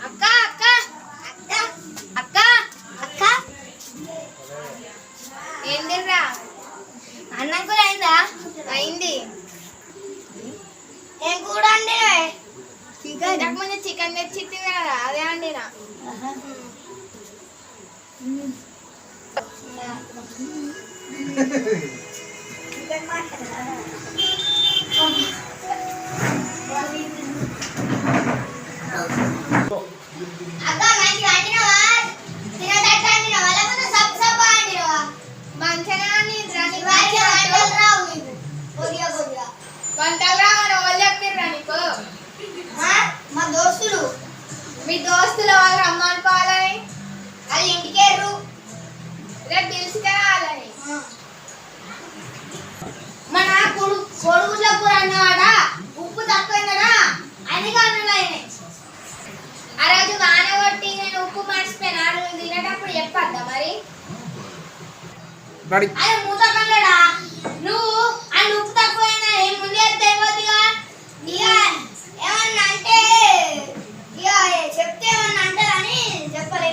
అక్క అక్క అక్క అక్క ఏందిరా అన్నం కూడా అయిందా? అయింది. ఏం కూడా అండి? ఇంతకుముందు చికెన్ తెచ్చింది కదా, అదే అండినా. మీ దోస్తులు వాళ్ళు రమ్మనుకోవాలని, అది ఇంటికేరు రేపు పిలుచుకురావాలని. మన కొడుగుల కూర అన్నవాడ ఉప్పు తక్కువైందనా అందుకే అన్నలైనాయి. ఆ రోజు వాన కొట్టి నేను ఉప్పు మర్చిపోయినా, ఆ రోజు తినేటప్పుడు చెప్పద్దా మరి? అదే మూత కల్లడా నువ్వు అని ఉప్పు తక్కువైనా ఏం ముందే తెలియదుగా. ఇక ఏమన్నా అంటే ఇక చెప్తే ఏమన్నా అంటారని చెప్పలే.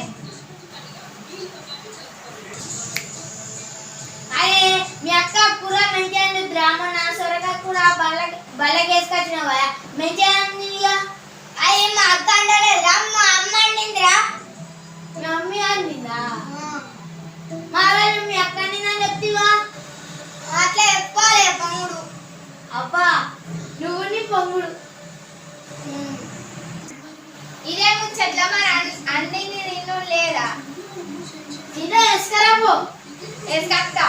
అదే మీ అక్క కూర మంచిగా బ్రాహ్మణ సొరకాయ కూర బల్లకేసుకొచ్చినావా? మంచిగా ఇక అదే మా అక్క అంటలేదురా, మా అమ్మ అండిందిరా. మీ మమ్మీ అండిందా? మా వాళ్ళు మీ అక్క అండిందని చెప్తివా? అట్లా చెప్పాలి పొంగుడు. అబ్బా నువ్వు నీ పొంగుడు ఇదే ముచ్చట్ల మరి అన్ని నిన్ను లేదా? ఇదే ఎస్కరాబో ఎస్కత్తా